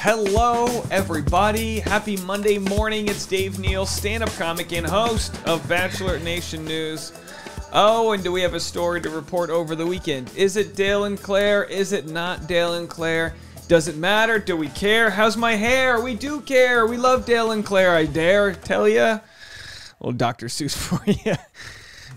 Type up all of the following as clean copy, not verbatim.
Hello, everybody. Happy Monday morning. It's Dave Neal, stand-up comic and host of Bachelor Nation News. Oh, and do we have a story to report over the weekend? Is it Dale and Clare? Is it not Dale and Clare? Does it matter? Do we care? How's my hair? We do care. We love Dale and Clare, I dare tell ya. Little Dr. Seuss for you.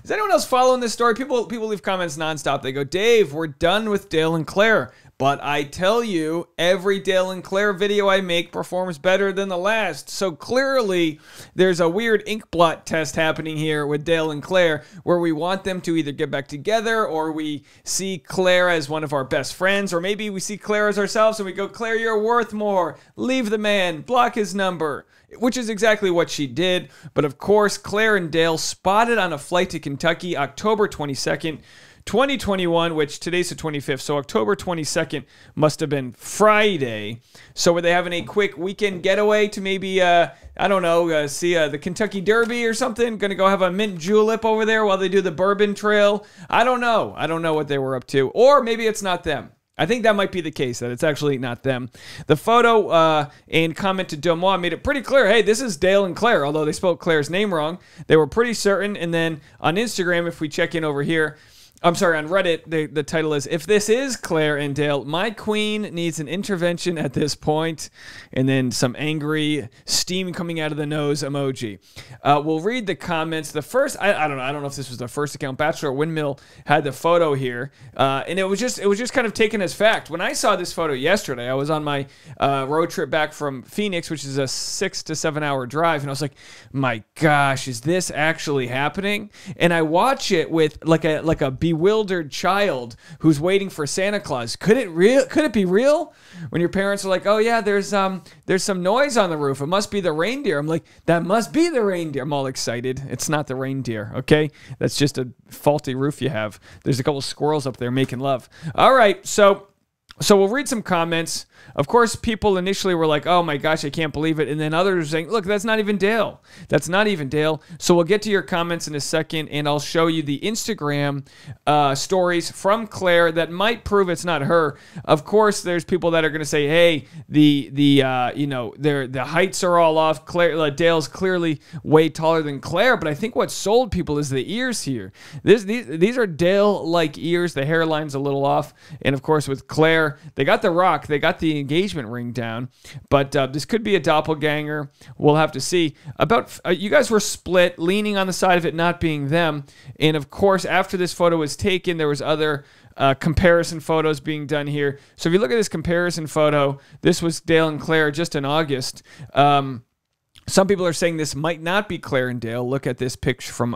Is anyone else following this story? People leave comments nonstop. They go, Dave, we're done with Dale and Clare. But I tell you, every Dale and Clare video I make performs better than the last. So clearly, there's a weird ink blot test happening here with Dale and Clare, where we want them to either get back together, or we see Clare as one of our best friends, or maybe we see Clare as ourselves and we go, Clare, you're worth more. Leave the man. Block his number. Which is exactly what she did. But of course, Clare and Dale spotted on a flight to Kentucky October 22nd, 2021, which today's the 25th, so October 22nd must have been Friday. So were they having a quick weekend getaway to maybe, I don't know, see the Kentucky Derby or something? Gonna go have a mint julep over there while they do the Bourbon Trail? I don't know. I don't know what they were up to. Or maybe it's not them. I think that might be the case, that it's actually not them. The photo and comment to Domois made it pretty clear, hey, this is Dale and Clare, although they spelled Clare's name wrong. They were pretty certain. And then on Instagram, if we check in over here, I'm sorry, on Reddit, the title is, if this is Clare and Dale, my queen needs an intervention at this point. And then some angry steam coming out of the nose emoji. We'll read the comments. The first, I don't know if this was the first account. Bachelor Windmill had the photo here. And it was just kind of taken as fact. When I saw this photo yesterday, I was on my road trip back from Phoenix, which is a 6 to 7 hour drive. And I was like, my gosh, is this actually happening? And I watch it with like a bewildered child who's waiting for Santa Claus. Could it be real? When your parents are like, oh yeah, there's some noise on the roof. It must be the reindeer. I'm like, that must be the reindeer. I'm all excited. It's not the reindeer, okay? That's just a faulty roof you have. There's a couple squirrels up there making love. All right, so we'll read some comments. Of course, people initially were like, oh my gosh, I can't believe it. And then others are saying, look, that's not even Dale. That's not even Dale. So we'll get to your comments in a second, and I'll show you the Instagram stories from Clare that might prove it's not her. Of course, there's people that are going to say, hey, the heights are all off. Dale's clearly way taller than Clare, but I think what sold people is the ears here. These are Dale-like ears. The hairline's a little off. And of course, with Clare, they got the rock. They got the engagement ring down, but this could be a doppelganger. We'll have to see. You guys were split, leaning on the side of it not being them. And of course, after this photo was taken, there was other comparison photos being done here. So if you look at this comparison photo, this was Dale and Clare just in August. Some people are saying this might not be Clare and Dale. Look at this picture from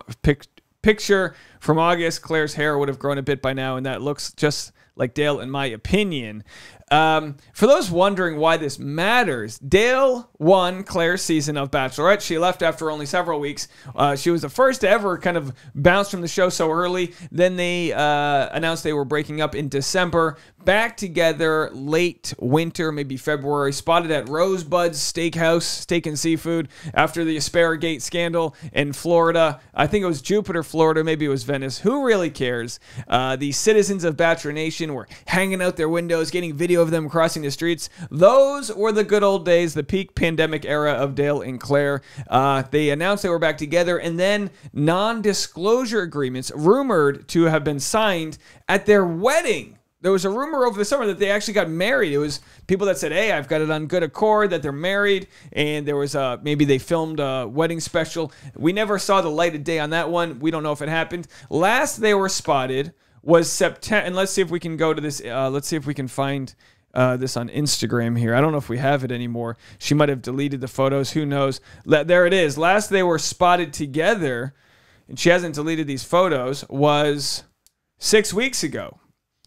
August. Clare's hair would have grown a bit by now, and that looks just like Dale, in my opinion. For those wondering why this matters, Dale won Clare's season of Bachelorette. She left after only several weeks. She was the first to ever kind of bounce from the show so early. Then they announced they were breaking up in December. Back together late winter, maybe February, spotted at Rosebud's Steakhouse, Steak and Seafood, after the Asparagate scandal in Florida. I think it was Jupiter, Florida. Maybe it was Venice. Who really cares? The citizens of Bachelor Nation were hanging out their windows, getting video of them crossing the streets. Those were the good old days, the peak pandemic era of Dale and Clare. They announced they were back together, and then non-disclosure agreements rumored to have been signed at their wedding. There was a rumor over the summer that they actually got married. It was people that said, hey, I've got it on good accord that they're married. And there was maybe they filmed a wedding special. We never saw the light of day on that one. We don't know if it happened. Last they were spotted was September. And let's see if we can go to this. Let's see if we can find this on Instagram here. I don't know if we have it anymore. She might have deleted the photos. Who knows? There it is. Last they were spotted together, and she hasn't deleted these photos, was 6 weeks ago.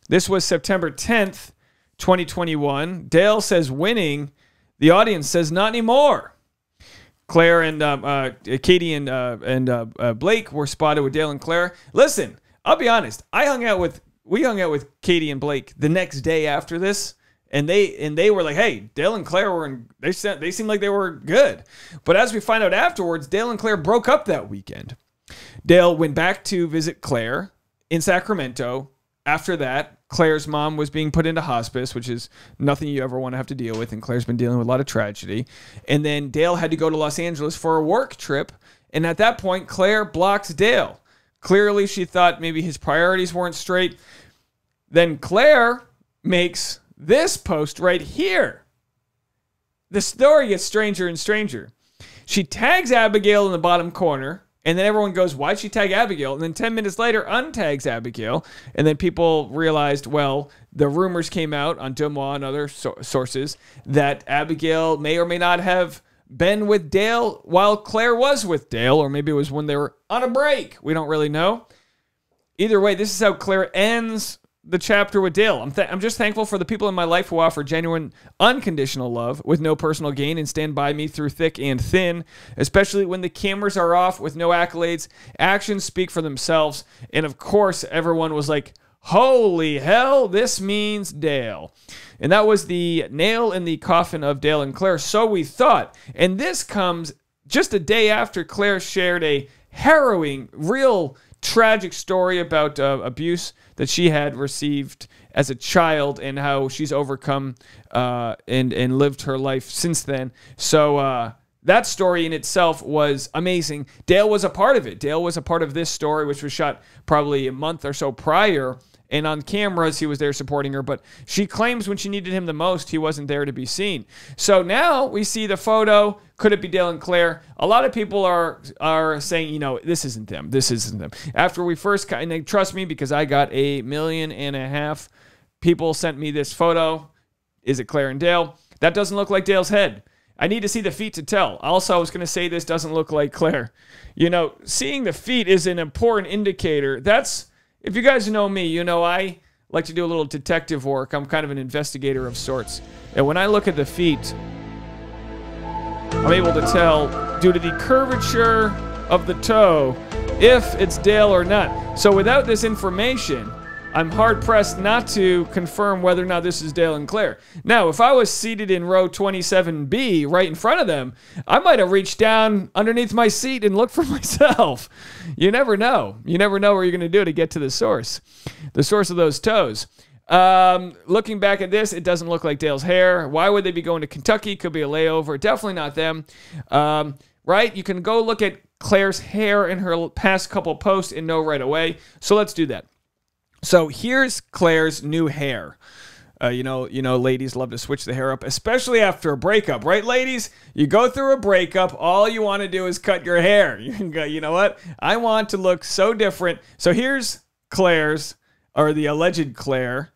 This was September 10th, 2021. Dale says winning. The audience says not anymore. Clare and Katie and Blake were spotted with Dale and Clare. Listen, I'll be honest. We hung out with Katie and Blake the next day after this, and they were like, "Hey, Dale and Clare were they seemed like they were good." But as we find out afterwards, Dale and Clare broke up that weekend. Dale went back to visit Clare in Sacramento after that, Clare's mom was being put into hospice, which is nothing you ever want to have to deal with. And Clare's been dealing with a lot of tragedy. And then Dale had to go to Los Angeles for a work trip. And at that point, Clare blocks Dale. Clearly, she thought maybe his priorities weren't straight. Then Clare makes this post right here. The story gets stranger and stranger. She tags Abigail in the bottom corner, and then everyone goes, why'd she tag Abigail? And then 10 minutes later, untags Abigail. And then people realized, well, the rumors came out on Dumois and other sources that Abigail may or may not have been with Dale while Clare was with Dale, or maybe it was when they were on a break. We don't really know. Either way, this is how Clare ends the chapter with Dale. I'm just thankful for the people in my life who offer genuine, unconditional love with no personal gain and stand by me through thick and thin, especially when the cameras are off with no accolades. Actions speak for themselves. And of course, everyone was like, holy hell, this means Dale. And that was the nail in the coffin of Dale and Clare, so we thought. And this comes just a day after Clare shared a harrowing, real tragic story about abuse that she had received as a child and how she's overcome and lived her life since then. So that story in itself was amazing. Dale was a part of it. Dale was a part of this story, which was shot probably a month or so prior. And on cameras, he was there supporting her. But she claims when she needed him the most, he wasn't there to be seen. So now we see the photo. Could it be Dale and Clare? A lot of people are saying, you know, this isn't them. This isn't them. After we first, and they trust me because I got 1.5 million people sent me this photo. Is it Clare and Dale? That doesn't look like Dale's head. I need to see the feet to tell. Also, I was going to say this doesn't look like Clare. You know, seeing the feet is an important indicator. That's... If you guys know me, you know I like to do a little detective work. I'm kind of an investigator of sorts. And when I look at the feet, I'm able to tell, due to the curvature of the toe, if it's Dale or not. So without this information, I'm hard-pressed not to confirm whether or not this is Dale and Clare. Now, if I was seated in row 27B right in front of them, I might have reached down underneath my seat and looked for myself. You never know. You never know what you're going to do to get to the source of those toes. Looking back at this, it doesn't look like Dale's hair. Why would they be going to Kentucky? Could be a layover. Definitely not them. Right? You can go look at Clare's hair in her past couple posts and know right away. So let's do that. So here's Clare's new hair. You know, ladies love to switch the hair up, especially after a breakup, right, ladies? You go through a breakup, all you want to do is cut your hair. You can go, you know what? I want to look so different. So here's Clare's, or the alleged Clare,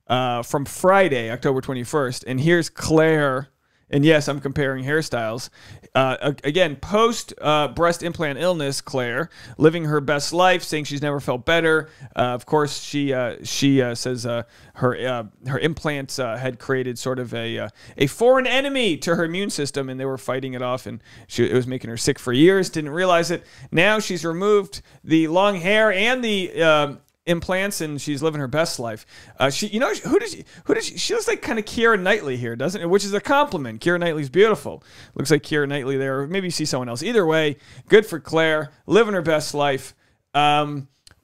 from Friday, October 21st. And here's Clare. And yes, I'm comparing hairstyles. Again, post breast implant illness, Clare, living her best life, saying she's never felt better. Of course, she says her implants had created sort of a foreign enemy to her immune system, and they were fighting it off, and it was making her sick for years. Didn't realize it. Now she's removed the long hair and the implants, and she's living her best life. She looks like kind of Keira Knightley here, doesn't it? Which is a compliment. Keira Knightley's beautiful. Looks like Keira Knightley there. Maybe you see someone else. Either way, good for Clare, living her best life. A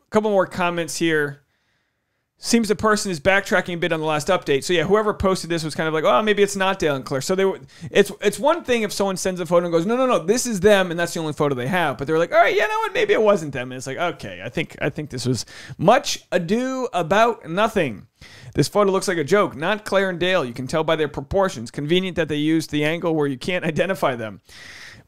couple more comments here. Seems the person is backtracking a bit on the last update. So yeah, whoever posted this was kind of like, oh, maybe it's not Dale and Clare. So it's one thing if someone sends a photo and goes, no, this is them, and that's the only photo they have. But they're like, all right, you know what, maybe it wasn't them. And it's like, okay, I think this was much ado about nothing. This photo looks like a joke, not Clare and Dale. You can tell by their proportions. Convenient that they used the angle where you can't identify them.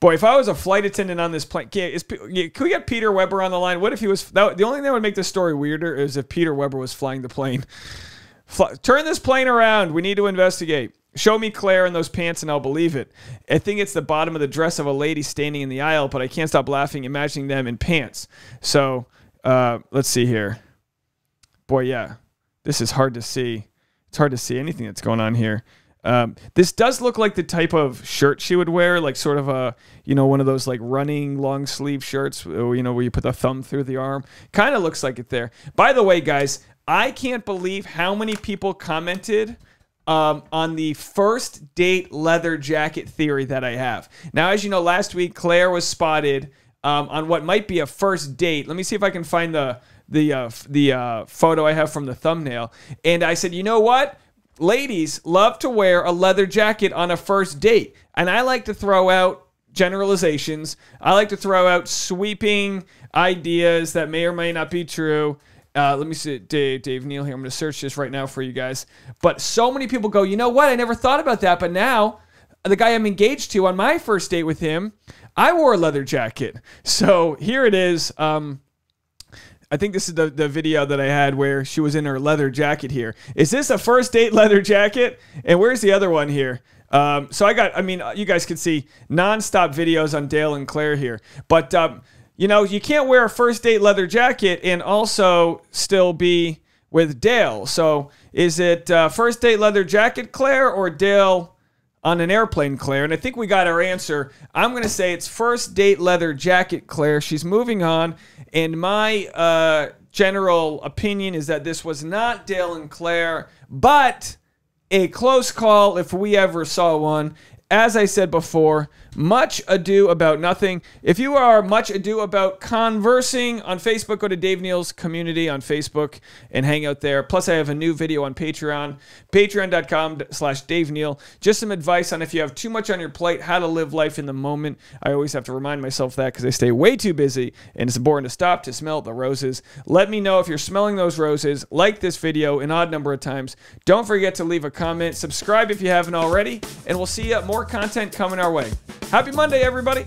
Boy, if I was a flight attendant on this plane, can we get Peter Weber on the line? What if he was... the only thing that would make this story weirder is if Peter Weber was flying the plane. Turn this plane around. We need to investigate. Show me Clare in those pants and I'll believe it. I think it's the bottom of the dress of a lady standing in the aisle, but I can't stop laughing imagining them in pants. So, let's see here. Boy, yeah. This is hard to see. It's hard to see anything that's going on here. This does look like the type of shirt she would wear, like sort of a, one of those like running long sleeve shirts, where you put the thumb through the arm. Kind of looks like it there. By the way, guys, I can't believe how many people commented on the first date leather jacket theory that I have. Now, as you know, last week, Clare was spotted on what might be a first date. Let me see if I can find the photo I have from the thumbnail. And I said, you know what? Ladies love to wear a leather jacket on a first date. And I like to throw out generalizations. I like to throw out sweeping ideas that may or may not be true. Let me see, Dave Neal here. I'm going to search this right now for you guys. But so many people go, you know what? I never thought about that. But now, the guy I'm engaged to, on my first date with him, I wore a leather jacket. So here it is. I think this is the video that I had where she was in her leather jacket here. Is this a first date leather jacket? And where's the other one here? So you guys can see nonstop videos on Dale and Clare here. But, you know, you can't wear a first date leather jacket and also still be with Dale. So is it first date leather jacket Clare or Dale on an airplane Clare? And I think we got our answer. I'm going to say it's first date leather jacket Clare. She's moving on. And my general opinion is that this was not Dale and Clare, but a close call if we ever saw one. As I said before, much ado about nothing. If you are much ado about conversing on Facebook, go to Dave Neal's community on Facebook and hang out there. Plus, I have a new video on Patreon, patreon.com/Dave Neal. Just some advice on if you have too much on your plate, how to live life in the moment. I always have to remind myself that because I stay way too busy, and it's important to stop to smell the roses. Let me know if you're smelling those roses. Like this video an odd number of times. Don't forget to leave a comment. Subscribe if you haven't already, and we'll see you at more content coming our way. Happy Monday, everybody.